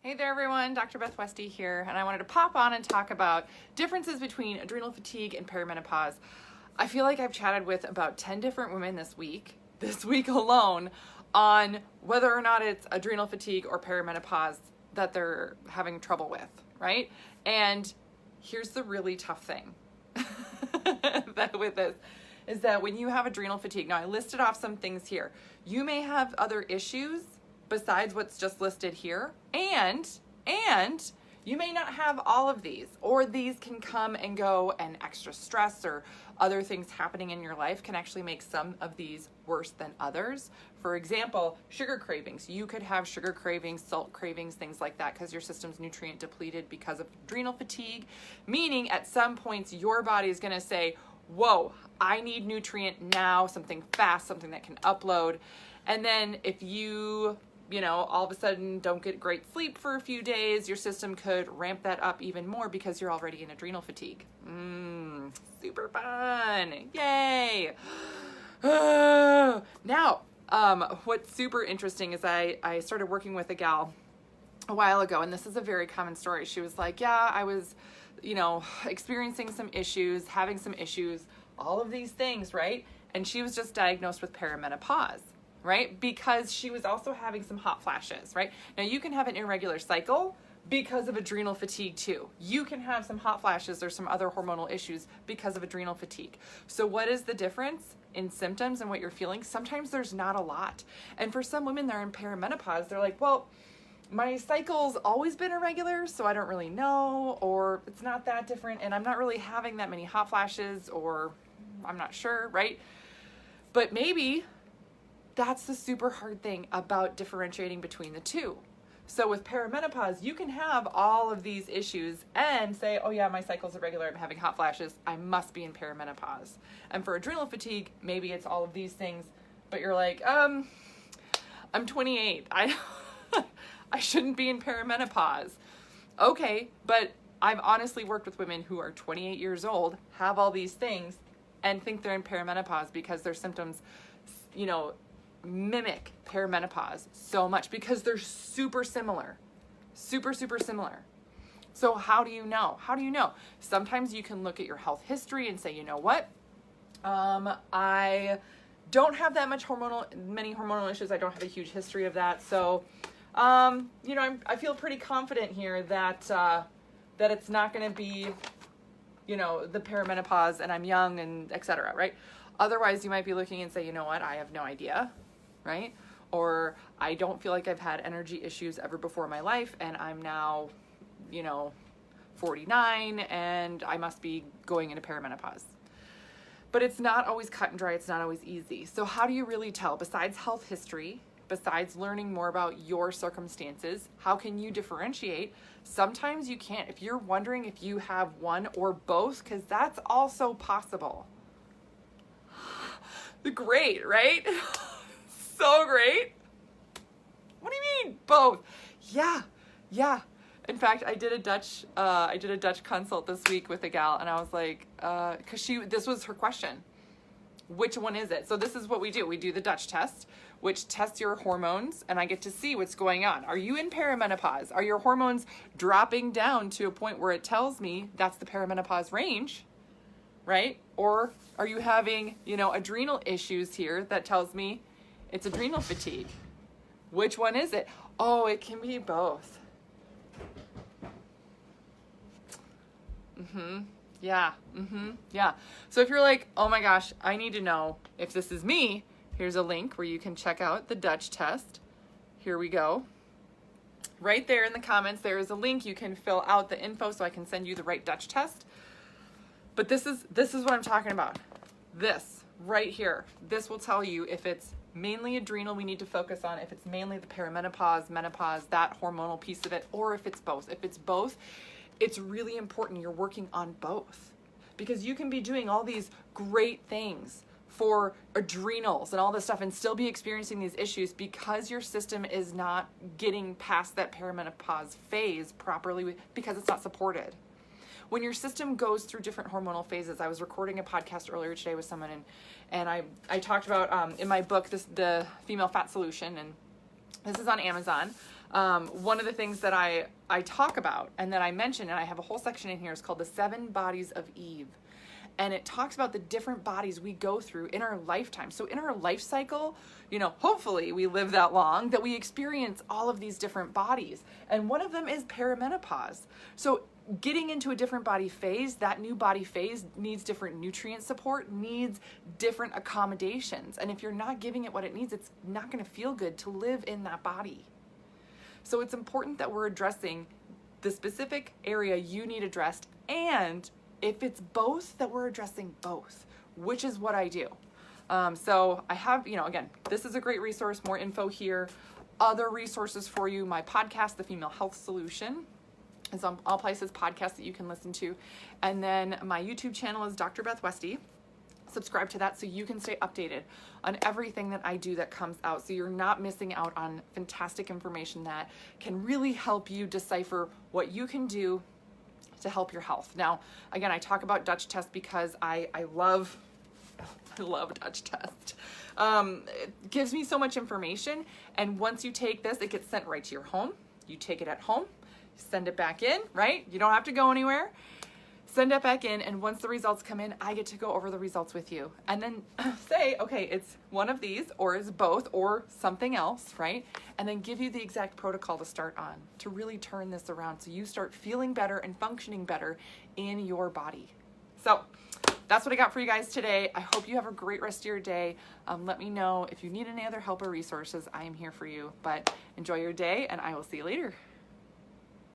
Hey there everyone, Dr. Beth Westy here, and I wanted to pop on and talk about differences between adrenal fatigue and perimenopause. I feel like I've chatted with about 10 different women this week alone, on whether or not it's adrenal fatigue or perimenopause that they're having trouble with, right? And here's the really tough thing with this, is that when you have adrenal fatigue, now I listed off some things here, you may have other issues besides what's just listed here, and you may not have all of these, or these can come and go, and extra stress or other things happening in your life can actually make some of these worse than others. For example, sugar cravings. You could have sugar cravings, salt cravings, things like that, because your system's nutrient depleted because of adrenal fatigue, meaning at some points your body is going to say, whoa, I need nutrient now, something fast, something that can upload. And then if you all of a sudden don't get great sleep for a few days, your system could ramp that up even more because you're already in adrenal fatigue. Super fun. Yay. Now, what's super interesting is I started working with a gal a while ago, and this is a very common story. She was like, yeah, I was, experiencing some issues, having some issues, all of these things, right? And she was just diagnosed with perimenopause, right? Because she was also having some hot flashes, right? Now you can have an irregular cycle because of adrenal fatigue too. You can have some hot flashes or some other hormonal issues because of adrenal fatigue. So what is the difference in symptoms and what you're feeling? Sometimes there's not a lot. And for some women that are in perimenopause, they're like, well, my cycle's always been irregular, so I don't really know, or it's not that different, and I'm not really having that many hot flashes, or I'm not sure, right? But maybe that's the super hard thing about differentiating between the two. So with perimenopause, you can have all of these issues and say, oh yeah, my cycle's irregular, I'm having hot flashes, I must be in perimenopause. And for adrenal fatigue, maybe it's all of these things, but you're like, I'm 28, I shouldn't be in perimenopause. Okay, but I've honestly worked with women who are 28 years old, have all these things, and think they're in perimenopause because their symptoms, mimic perimenopause so much because they're super similar. Super similar. So how do you know? Sometimes you can look at your health history and say, you know what? I don't have that many hormonal issues. I don't have a huge history of that. So, I feel pretty confident here that it's not going to be, the perimenopause, and I'm young and etc. Right? Otherwise, you might be looking and say, you know what? I have no idea. Right? Or I don't feel like I've had energy issues ever before in my life, and I'm now, 49, and I must be going into perimenopause. But it's not always cut and dry. It's not always easy. So how do you really tell? Besides health history, besides learning more about your circumstances, how can you differentiate? Sometimes you can't. If you're wondering if you have one or both, because that's also possible. Great, right? So great. What do you mean both? Yeah. In fact, I did a Dutch consult this week with a gal, and I was like, this was her question. Which one is it? So this is what we do. We do the Dutch test, which tests your hormones, and I get to see what's going on. Are you in perimenopause? Are your hormones dropping down to a point where it tells me that's the perimenopause range, right? Or are you having, adrenal issues here that tells me it's adrenal fatigue? Which one is it? Oh, it can be both. Yeah. So if you're like, oh my gosh, I need to know if this is me, here's a link where you can check out the Dutch test. Here we go. Right there in the comments, there is a link. You can fill out the info so I can send you the right Dutch test. But this is what I'm talking about. This right here. This will tell you if it's mainly adrenal we need to focus on, if it's mainly the perimenopause, menopause, that hormonal piece of it, or if it's both. If it's both, it's really important you're working on both, because you can be doing all these great things for adrenals and all this stuff and still be experiencing these issues because your system is not getting past that perimenopause phase properly because it's not supported. When your system goes through different hormonal phases, I was recording a podcast earlier today with someone, and I talked about in my book, the Female Fat Solution, and this is on Amazon. One of the things that I talk about and that I mention, and I have a whole section in here, is called the 7 Bodies of Eve. And it talks about the different bodies we go through in our lifetime. So in our life cycle, hopefully we live that long, that we experience all of these different bodies. And one of them is perimenopause. So getting into a different body phase, that new body phase needs different nutrient support, needs different accommodations. And if you're not giving it what it needs, it's not going to feel good to live in that body. So it's important that we're addressing the specific area you need addressed, and if it's both, that we're addressing both, which is what I do. So I have, again, this is a great resource, more info here. Other resources for you, my podcast, The Female Health Solution, is on all places, podcasts that you can listen to. And then my YouTube channel is Dr. Beth Westy. Subscribe to that so you can stay updated on everything that I do that comes out, so you're not missing out on fantastic information that can really help you decipher what you can do to help your health. Now, again, I talk about Dutch test because I love Dutch test. It gives me so much information, and once you take this, it gets sent right to your home. You take it at home, send it back in, right? You don't have to go anywhere. Send it back in, and once the results come in, I get to go over the results with you. And then say, okay, it's one of these, or it's both, or something else, right? And then give you the exact protocol to start on, to really turn this around so you start feeling better and functioning better in your body. So that's what I got for you guys today. I hope you have a great rest of your day. Let me know if you need any other help or resources. I am here for you. But enjoy your day, and I will see you later.